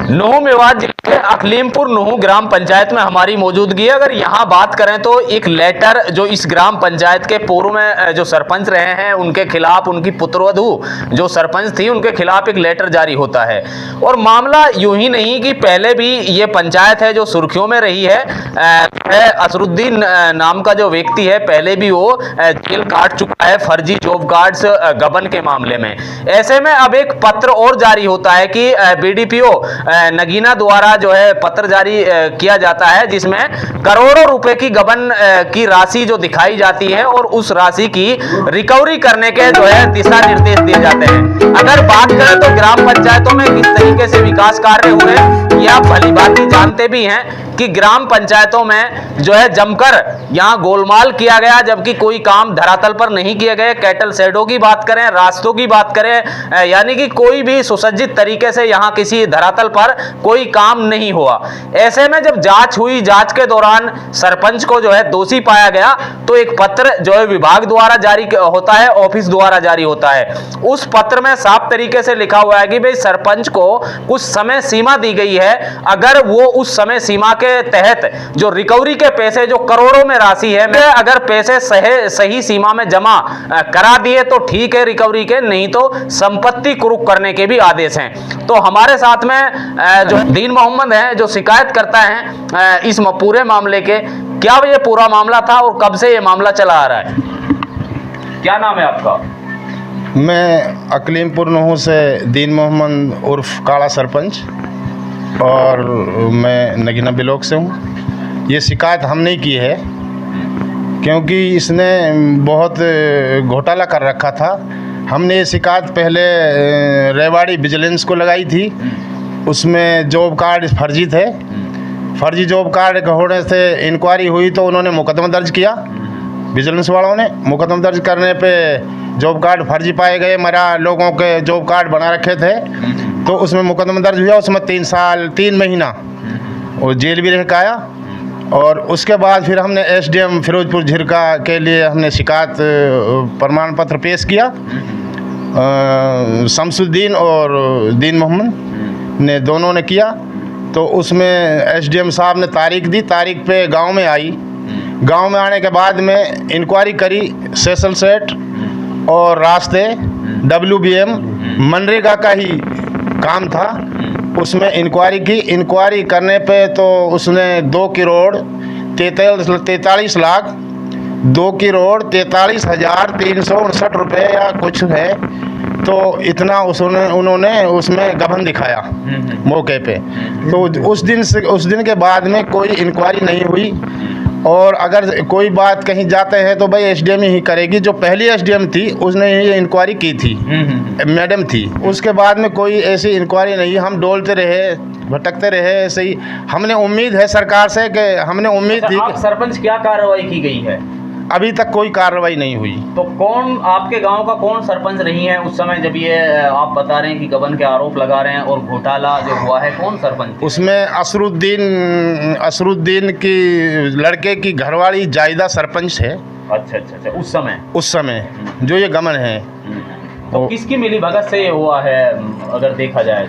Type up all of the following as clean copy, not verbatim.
नुहू मेवात जिले के अकलीमपुर नुहू ग्राम पंचायत में हमारी मौजूदगी है। अगर यहाँ बात करें तो एक लेटर जो इस ग्राम पंचायत के पूर्व में जो सरपंच रहे हैं उनके खिलाफ, उनकी पुत्रवधू जो सरपंच थी उनके खिलाफ एक लेटर जारी होता है। और मामला यूं ही नहीं कि पहले भी ये पंचायत है जो सुर्खियों में रही है। असरुद्दीन नाम का जो व्यक्ति है पहले भी वो जेल काट चुका है फर्जी जॉब कार्ड्स गबन के मामले में। ऐसे में अब एक पत्र और जारी होता है कि बीडीपीओ नगीना द्वारा जो है पत्र जारी किया जाता है जिसमें करोड़ों रुपए की गबन की राशि जो दिखाई जाती है और उस राशि की रिकवरी करने के जो है दिशा निर्देश दिए जाते हैं। अगर बात करें तो ग्राम पंचायतों में किस तरीके से विकास कार्य हुए ये आप भली भांति जानते भी हैं कि ग्राम पंचायतों में जो है जमकर यहाँ गोलमाल किया गया, जबकि कोई काम धरातल पर नहीं किए गए। कैटल शेडों की बात करें, रास्तों की बात करें, यानी कि कोई भी सुसज्जित तरीके से यहाँ किसी धरातल पर कोई काम नहीं हुआ। ऐसे में जब जांच हुई, जांच के दौरान सरपंच को जो है दोषी पाया गया तो एक पत्र जो है विभाग द्वारा जारी होता है, ऑफिस द्वारा जारी होता है। उस पत्र में साफ तरीके से लिखा हुआ है कि भाई सरपंच को कुछ समय सीमा दी गई है, अगर वो उस समय सीमा के तहत जो रिकवरी के पैसे जो करोड़ों में राशि है, अगर पैसे सही सीमा में जमा करा दिए तो ठीक है रिकवरी के, नहीं तो संपत्ति कुर्क करने के भी आदेश हैं। तो हमारे साथ में जो दीन मोहम्मद है जो शिकायत करता है इस पूरे मामले के। क्या ये पूरा मामला था और कब से ये मामला चला आ रहा है? क्या नाम है आपका? मैं अकलीमपुर नुहू से दीन मोहम्मद उर्फ काला सरपंच, और मैं नगीना ब्लॉक से हूँ। ये शिकायत हम नहीं की है क्योंकि इसने बहुत घोटाला कर रखा था। हमने ये शिकायत पहले रेवाड़ी विजिलेंस को लगाई थी, उसमें जॉब कार्ड फर्जी थे। फर्जी जॉब कार्ड होने से इंक्वायरी हुई तो उन्होंने मुकदमा दर्ज किया। विजिलेंस वालों ने मुकदमा दर्ज करने पे जॉब कार्ड फर्जी पाए गए, मेरा लोगों के जॉब कार्ड बना रखे थे, तो उसमें मुकदमा दर्ज हुआ। उसमें 3 साल 3 महीना और जेल भी रह के आया। और उसके बाद फिर हमने एसडीएम फिरोजपुर झिरका के लिए हमने शिकायत प्रमाण पत्र पेश किया। शमसुद्दीन और दीन मोहम्मद ने दोनों ने किया। तो उसमें एसडीएम साहब ने तारीख दी, तारीख पे गांव में आई। गांव में आने के बाद में इंक्वायरी करी, सेसल सेट और रास्ते WBM मनरेगा का ही काम था। उसमें इंक्वायरी की। इंक्वायरी करने पे तो उसने 2,43,43,359 रुपये या कुछ है, तो इतना उन्होंने उसमें गबन दिखाया मौके पे। तो उस दिन के बाद में कोई इंक्वायरी नहीं हुई। और अगर कोई बात कहीं जाते हैं तो भाई एसडीएम ही करेगी। जो पहली एसडीएम थी उसने ये इंक्वायरी की थी, मैडम थी। उसके बाद में कोई ऐसी इंक्वायरी नहीं। हम डोलते रहे, भटकते रहे ऐसे ही। हमने उम्मीद है सरकार से कि हमने उम्मीद थी। सरपंच क्या कार्रवाई की गई है? अभी तक कोई कार्रवाई नहीं हुई। तो कौन आपके गांव का कौन सरपंच रही है उस समय जब ये आप बता रहे हैं कि गबन के आरोप लगा रहे हैं और घोटाला जो हुआ है, कौन सरपंच? उसमें असरुद्दीन की लड़के की घरवाली जायदा सरपंच है। अच्छा। उस समय जो ये गमन है। तो किसकी मिली भगत से ये हुआ है अगर देखा जाए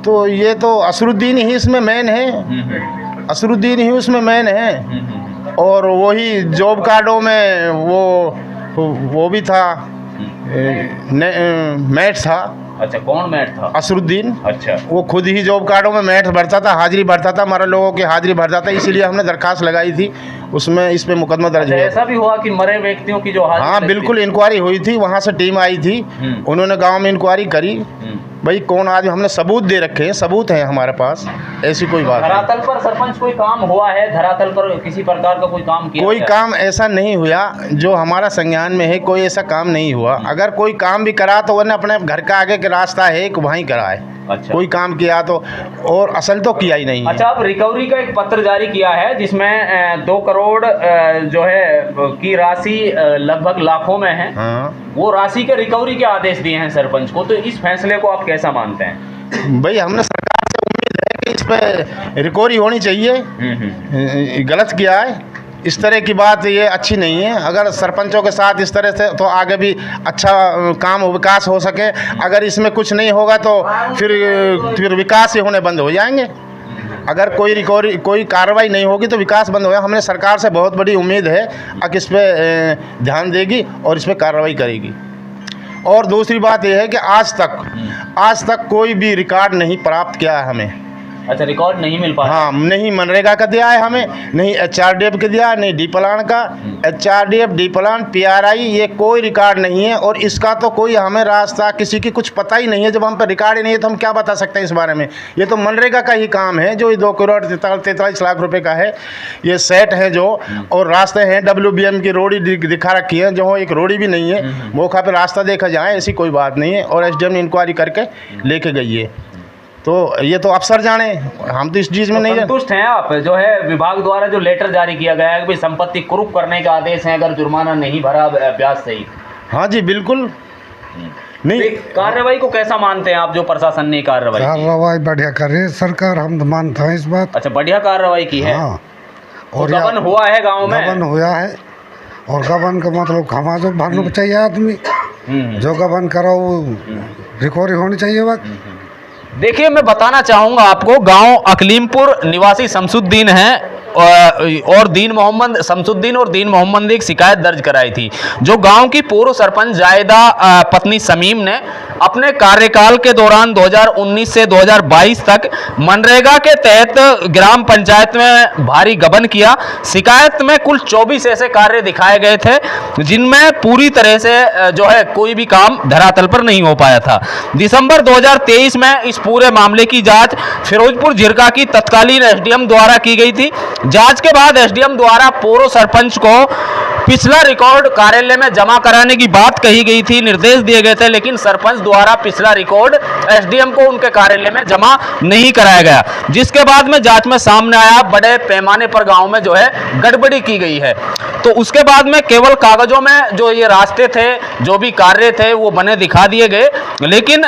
तो ये तो असरुद्दीन ही इसमें मेन है। असरुद्दीन ही उसमें मेन है। और वही जॉब कार्डों में वो भी था, मैट था। अच्छा, कौन मैट था? असरुद्दीन। अच्छा। वो खुद ही जॉब कार्डों में मैट भरता था, हाजिरी भरता था, हमारे लोगों की हाजिरी भरता था। इसीलिए हमने दरखास्त लगाई थी, उसमें इस पे मुकदमा दर्ज हुआ। ऐसा भी हुआ कि मरे व्यक्तियों की जो हाजिरी? हाँ बिल्कुल, इंक्वायरी हुई थी, वहाँ से टीम आई थी, उन्होंने गाँव में इंक्वायरी करी। भाई कौन आदमी, हमने सबूत दे रखे हैं, सबूत है हमारे पास, ऐसी कोई बात नहीं। धरातल पर सरपंच कोई काम हुआ है? धरातल पर किसी प्रकार का कोई काम किया? कोई काम ऐसा नहीं हुआ जो हमारा संज्ञान में है। कोई ऐसा काम नहीं हुआ। अगर कोई काम भी करा तो उन्होंने अपने घर का आगे के रास्ता है कि वहीं करा है। अच्छा। कोई काम किया तो, और असल तो किया ही नहीं। अच्छा, अब रिकवरी का एक पत्र जारी किया है जिसमें 2 करोड़ जो है की राशि लगभग लाखों में है। हाँ। वो राशि के रिकवरी के आदेश दिए हैं सरपंच को, तो इस फैसले को आप कैसा मानते हैं? भाई हमने सरकार से उम्मीद है कि इस पे रिकवरी होनी चाहिए। गलत किया है इस तरह की बात ये अच्छी नहीं है। अगर सरपंचों के साथ इस तरह से तो आगे भी अच्छा काम विकास हो सके। अगर इसमें कुछ नहीं होगा तो फिर विकास ही होने बंद हो जाएंगे। अगर कोई कार्रवाई नहीं होगी तो विकास बंद होगा। हमने सरकार से बहुत बड़ी उम्मीद है कि इस पर ध्यान देगी और इस पर कार्रवाई करेगी। और दूसरी बात यह है कि आज तक कोई भी रिकॉर्ड नहीं प्राप्त किया है हमें। अच्छा, रिकॉर्ड नहीं मिल पाया? हाँ, नहीं मनरेगा का दिया है हमें, नहीं HRDF का दिया है, नहीं डी प्लान का। HRDF, डी प्लान, PRI ये कोई रिकॉर्ड नहीं है। और इसका तो कोई हमें रास्ता किसी की कुछ पता ही नहीं है। जब हम पर रिकॉर्ड ही नहीं है तो हम क्या बता सकते हैं इस बारे में। ये तो मनरेगा का ही काम है जो 2 करोड़ 43 लाख रुपए का है। ये सेट है जो, और रास्ते हैं WBM की रोड़ी दिखा रखी है, जो एक रोड़ी भी नहीं है। मौका पर रास्ता देखा जाए, ऐसी कोई बात नहीं है। और SDM ने इंक्वायरी करके लेके गई है। तो ये तो अफसर जाने, हम तो इस चीज़ में नहीं संतुष्ट हैं आप? जो है विभाग द्वारा जो लेटर जारी किया गया है कि भाई संपत्ति कुरूप करने का आदेश है अगर जुर्माना नहीं भरा ब्याज सहित। हाँ जी, बिल्कुल। नहीं, कार्रवाई को कैसा मानते हैं आप जो प्रशासन ने कार्रवाई बढ़िया कर रही है सरकार, हम तो मानते हैं इस बात। अच्छा, बढ़िया कार्रवाई की है। हाँ, और गबन हुआ है गाँव में? गबन हुआ है। और गबन का मतलब खमा जो भरना चाहिए आदमी, जो गबन करा वो रिकवरी होनी चाहिए। बात देखिए, मैं बताना चाहूँगा आपको, गांव अकलीमपुर निवासी शमसुद्दीन हैं और दीन मोहम्मद ने एक शिकायत दर्ज कराई थी। जो गांव की पूर्व सरपंच जायदा पत्नी समीम ने अपने कार्यकाल के दौरान 2019 से 2022 तक मनरेगा के तहत ग्राम पंचायत में भारी गबन किया। शिकायत में कुल 24 ऐसे कार्य दिखाए गए थे जिनमें पूरी तरह से जो है कोई भी काम धरातल पर नहीं हो पाया था। दिसंबर 2023 में इस पूरे मामले की जांच फिरोजपुर झिरका की तत्कालीन SDM द्वारा की गई थी। जांच के बाद SDM द्वारा पूर्व सरपंच को पिछला रिकॉर्ड कार्यालय में जमा कराने की बात कही गई थी, निर्देश दिए गए थे, लेकिन सरपंच द्वारा पिछला रिकॉर्ड SDM को उनके कार्यालय में जमा नहीं कराया गया। जिसके बाद में जांच में सामने आया बड़े पैमाने पर गांव में जो है गड़बड़ी की गई है। तो उसके बाद में केवल कागजों में जो ये रास्ते थे, जो भी कार्य थे वो बने दिखा दिए गए, लेकिन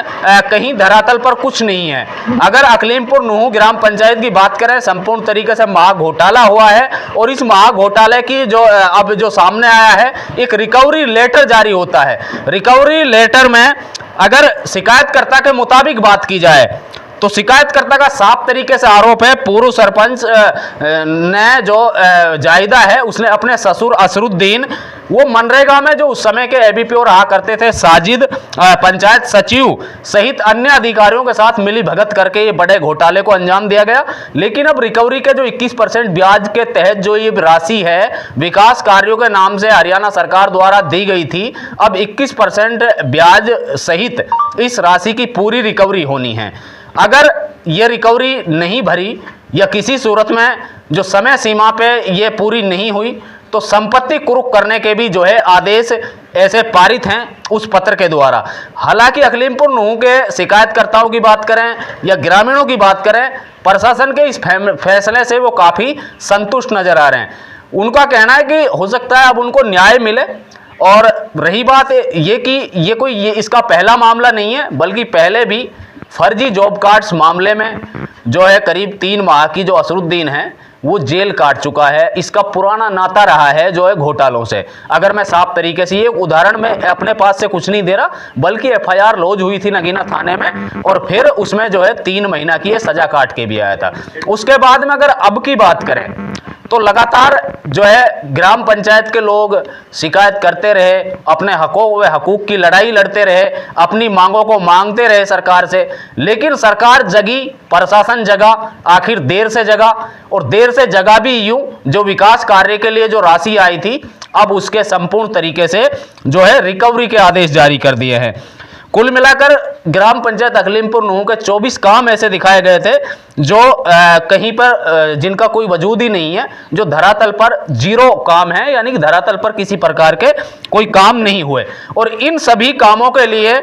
कहीं धरातल पर कुछ नहीं है। अगर अकलीमपुर नूह ग्राम पंचायत की बात करें, संपूर्ण तरीके से महा घोटाला हुआ है। और इस महा घोटाले की जो अब जो सामने आया है, एक रिकवरी लेटर जारी होता है। रिकवरी लेटर में अगर शिकायतकर्ता के मुताबिक बात की जाए तो शिकायतकर्ता का साफ तरीके से आरोप है, पूर्व सरपंच ने जो जायदा है उसने अपने ससुर असरुद्दीन, वो मनरेगा में जो उस समय के ABPO रहा करते थे साजिद, पंचायत सचिव सहित अन्य अधिकारियों के साथ मिली भगत करके ये बड़े घोटाले को अंजाम दिया गया। लेकिन अब रिकवरी के जो 21% ब्याज के तहत जो ये राशि है विकास कार्यों के नाम से हरियाणा सरकार द्वारा दी गई थी, अब 21% ब्याज सहित इस राशि की पूरी रिकवरी होनी है। अगर ये रिकवरी नहीं भरी या किसी सूरत में जो समय सीमा पे ये पूरी नहीं हुई तो संपत्ति कुरूप करने के भी जो है आदेश ऐसे पारित हैं उस पत्र के द्वारा। हालांकि अकलीमपुर नूह के शिकायतकर्ताओं की बात करें या ग्रामीणों की बात करें, प्रशासन के इस फैसले से वो काफ़ी संतुष्ट नजर आ रहे हैं। उनका कहना है कि हो सकता है अब उनको न्याय मिले। और रही बात ये कि ये इसका पहला मामला नहीं है, बल्कि पहले भी फर्जी जॉब कार्ड्स मामले में जो है करीब 3 माह की जो असरुद्दीन है वो जेल काट चुका है। इसका पुराना नाता रहा है जो है घोटालों से। अगर मैं साफ तरीके से ये उदाहरण में अपने पास से कुछ नहीं दे रहा, बल्कि FIR लॉज हुई थी नगीना थाने में और फिर उसमें जो है 3 महीना की सजा काट के भी आया था। उसके बाद में अगर अब की बात करें तो लगातार जो है ग्राम पंचायत के लोग शिकायत करते रहे, अपने हकूक की लड़ाई लड़ते रहे, अपनी मांगों को मांगते रहे सरकार से, लेकिन सरकार जगी, प्रशासन जगा, आखिर देर से जगा। और देर से जगा भी यूं, जो विकास कार्य के लिए जो राशि आई थी अब उसके संपूर्ण तरीके से जो है रिकवरी के आदेश जारी कर दिए हैं। कुल मिलाकर ग्राम पंचायत अकलीमपुर नूह के 24 काम ऐसे दिखाए गए थे जो कहीं पर जिनका कोई वजूद ही नहीं है, जो धरातल पर जीरो काम है, यानी कि धरातल पर किसी प्रकार के कोई काम नहीं हुए। और इन सभी कामों के लिए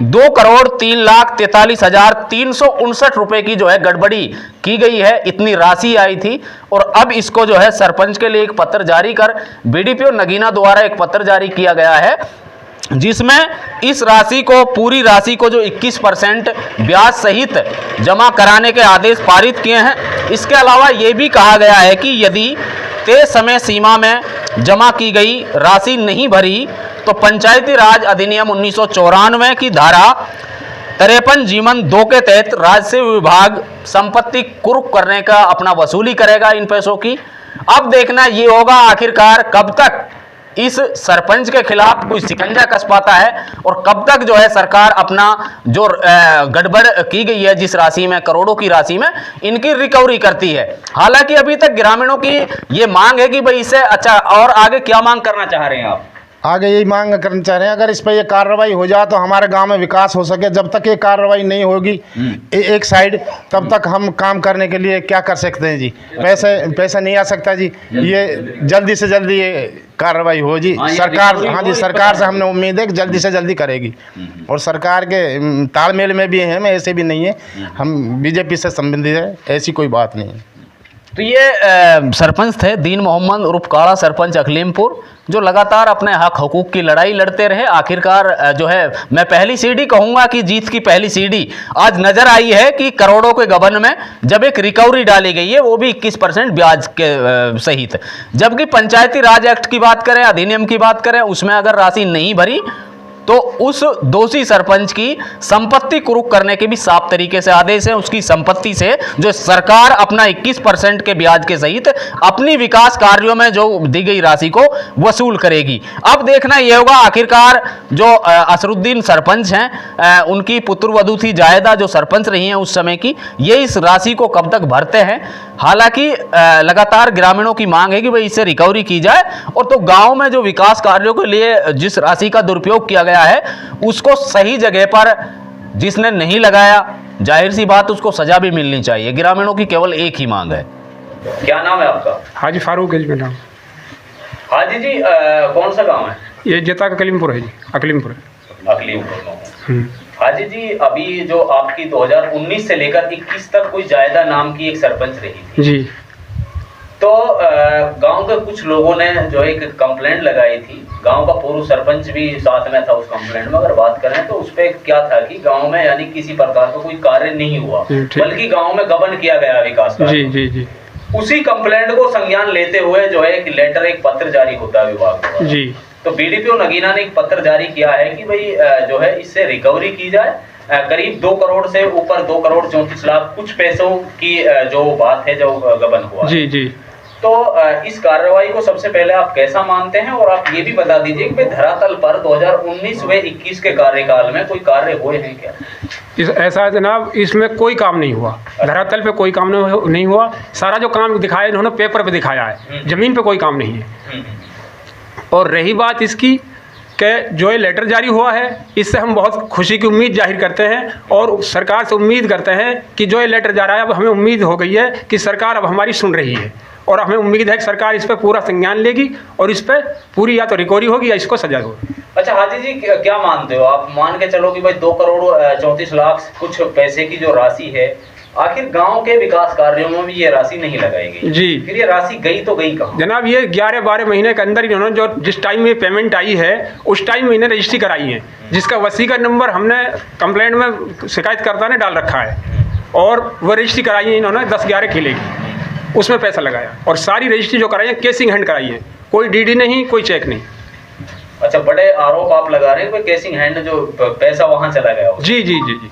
2,03,43,359 रुपए की जो है गड़बड़ी की गई है, इतनी राशि आई थी। और अब इसको जो है सरपंच के लिए एक पत्र जारी कर BDPO नगीना द्वारा एक पत्र जारी किया गया है, जिसमें इस राशि को, पूरी राशि को जो 21% ब्याज सहित जमा कराने के आदेश पारित किए हैं। इसके अलावा ये भी कहा गया है कि यदि तय समय सीमा में जमा की गई राशि नहीं भरी तो पंचायती राज अधिनियम 1994 की धारा 53 जीवन 2 के तहत राजस्व विभाग संपत्ति कुर्क करने का अपना वसूली करेगा इन पैसों की। अब देखना ये होगा आखिरकार कब तक इस सरपंच के खिलाफ कोई शिकंजा कस पाता है और कब तक जो है सरकार अपना जो गड़बड़ की गई है जिस राशि में, करोड़ों की राशि में, इनकी रिकवरी करती है। हालांकि अभी तक ग्रामीणों की ये मांग है कि भाई इससे अच्छा और आगे क्या मांग करना चाह रहे हैं आप? आगे यही मांग करना चाह रहे हैं, अगर इस पर ये कार्रवाई हो जाए तो हमारे गांव में विकास हो सके। जब तक ये कार्रवाई नहीं होगी एक साइड, तब तक हम काम करने के लिए क्या कर सकते हैं जी? पैसा नहीं आ सकता जी। ये जल्दी से जल्दी ये कार्रवाई हो जी। सरकार, हाँ जी, सरकार से हमने उम्मीद है कि जल्दी से जल्दी करेगी। और सरकार के तालमेल में भी हैं, हम ऐसे भी नहीं है, हम बीजेपी से संबंधित है, ऐसी कोई बात नहीं है। तो ये सरपंच थे दीन मोहम्मद उर्फ काला सरपंच अकलीमपुर, जो लगातार अपने हक हकूक़ की लड़ाई लड़ते रहे। आखिरकार जो है, मैं पहली सीढ़ी कहूँगा कि जीत की पहली सीढ़ी आज नज़र आई है कि करोड़ों के गबन में जब एक रिकवरी डाली गई है, वो भी 21% ब्याज के सहित। जबकि पंचायती राज एक्ट की बात करें, अधिनियम की बात करें, उसमें अगर राशि नहीं भरी तो उस दोषी सरपंच की संपत्ति कुर्क करने के भी साफ तरीके से आदेश है। उसकी संपत्ति से जो सरकार अपना 21% के ब्याज के सहित अपनी विकास कार्यों में जो दी गई राशि को वसूल करेगी। अब देखना यह होगा आखिरकार जो असरुद्दीन सरपंच हैं, उनकी पुत्रवधू थी जायदा जो सरपंच रही हैं उस समय की, ये इस राशि को कब तक भरते हैं। हालांकि लगातार ग्रामीणों की मांग है कि भाई इससे रिकवरी की जाए और तो गाँव में जो विकास कार्यों के लिए जिस राशि का दुरुपयोग किया गया है उसको सही जगह पर जिसने नहीं लगाया, जाहिर सी बात उसको सजा भी मिलनी चाहिए। ग्रामीणों की केवल एक ही मांग है। क्या नाम है आपका? हाजी फारूक है जी मेरा नाम। हाजी जी, कौन सा गांव है? ये जता का अकलीमपुर है जी, अकलीमपुर। हाजी जी, अभी जो आपकी 2019 से लेकर 21 तक कोई जायदा नाम की एक सरपंच रही थी जी, तो गांव के कुछ लोगों ने जो एक कंप्लेंट लगाई थी, गांव का पूर्व सरपंच भी साथ में था उस कंप्लेंट में। अगर बात करें तो उस पे क्या था कि गांव में यानी किसी प्रकार का कोई कार्य नहीं हुआ, बल्कि गांव में गबन किया गया विकास का। जी जी जी। उसी कंप्लेंट को संज्ञान लेते हुए जो है एक लेटर, एक पत्र जारी होता है विभाग को जी। तो बीडीपीओ नगीना ने एक पत्र जारी किया है कि भाई जो है इससे रिकवरी की जाए। करीब 2 करोड़ से ऊपर 2 करोड़ 34 लाख कुछ पैसों की जो बात है, जो गबन हुआ जी जी। तो इस कार्रवाई को सबसे पहले आप कैसा मानते हैं और आप ये भी बता दीजिए कि धरातल पर 2019 व 21 के कार्यकाल में कोई कार्य हुए हैं क्या? ऐसा है जनाब, इसमें कोई काम नहीं हुआ, धरातल पे कोई काम नहीं हुआ। सारा जो काम दिखाया इन्होंने पेपर पे दिखाया है, जमीन पे कोई काम नहीं है। और रही बात इसकी कि जो ये लेटर जारी हुआ है, इससे हम बहुत खुशी की उम्मीद जाहिर करते हैं और सरकार से उम्मीद करते हैं कि जो ये लेटर जा रहा है, अब हमें उम्मीद हो गई है कि सरकार अब हमारी सुन रही है और हमें उम्मीद है कि सरकार इस पर पूरा संज्ञान लेगी और इस पर पूरी या तो रिकवरी होगी या इसको सजा होगी। अच्छा हाजी जी, क्या मानते हो आप? मान के चलो कि भाई 2 करोड़ 34 लाख कुछ पैसे की जो राशि है, आखिर गांव के विकास कार्यों में भी ये राशि नहीं लगाई गई जी। फिर ये राशि गई तो गई कहाँ? जनाब, ये 11-12 महीने के अंदर इन्होंने जो जिस टाइम में पेमेंट आई है उस टाइम में इन्हें रजिस्ट्री कराई है, जिसका वसीका नंबर हमने कंप्लेंट में शिकायतकर्ता ने डाल रखा है और वह रजिस्ट्री कराई है इन्होंने 10-11 किले की, उसमें पैसा लगाया और सारी रजिस्ट्री जो कराई है केसिंग हैंड कराई है, कोई डीडी नहीं, कोई चेक नहीं। अच्छा, बड़े आरोप आप लगा रहे हैं केसिंग हैंड जो पैसा वहां चला गया? जी जी जी जी।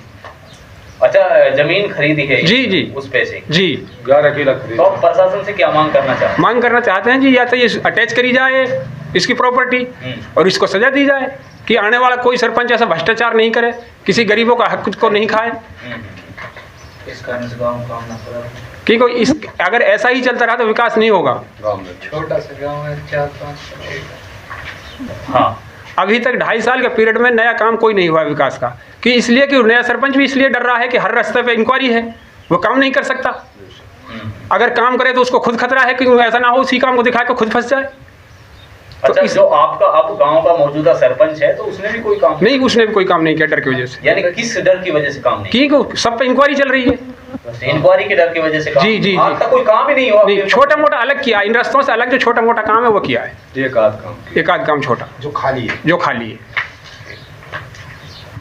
अच्छा, जमीन खरीदी है जी जी उस पैसे जी 11 किलो खरीदी। तो प्रशासन से क्या मांग करना चाहते हैं? मांग करना चाहते हैं जी, या तो ये अटैच करी जाए इसकी प्रॉपर्टी और इसको सजा दी जाए कि आने वाला कोई सरपंच ऐसा भ्रष्टाचार नहीं करे, किसी गरीबों का हक को नहीं खाए। इस कारण से गाँव काम ना करे, क्योंकि इस अगर ऐसा ही चलता रहा तो विकास नहीं होगा। छोटा सा गाँव है, 4-5। हाँ, अभी तक 2.5 साल के पीरियड में नया काम कोई नहीं हुआ विकास का, कि इसलिए कि नया सरपंच भी इसलिए डर रहा है कि हर रास्ते पे इंक्वायरी है, वो काम नहीं कर सकता। अगर काम करे तो उसको खुद खतरा है कि ऐसा ना हो उसी काम को दिखा के खुद फंस जाए। अच्छा, जो आपका अब गांव का मौजूदा सरपंच है तो उसने भी कोई काम नहीं, उसने भी कोई काम नहीं किया डर की वजह से। यानी किस डर की वजह से काम नहीं? क्योंकि सब पे इंक्वायरी चल रही है, इंक्वायरी के डर की वजह से काम? जी जी आज तक कोई काम ही नहीं हुआ? नहीं, छोटा मोटा अलग किया, इन रास्तों से अलग जो छोटा मोटा काम है वो किया है, एक आध काम छोटा जो खाली है।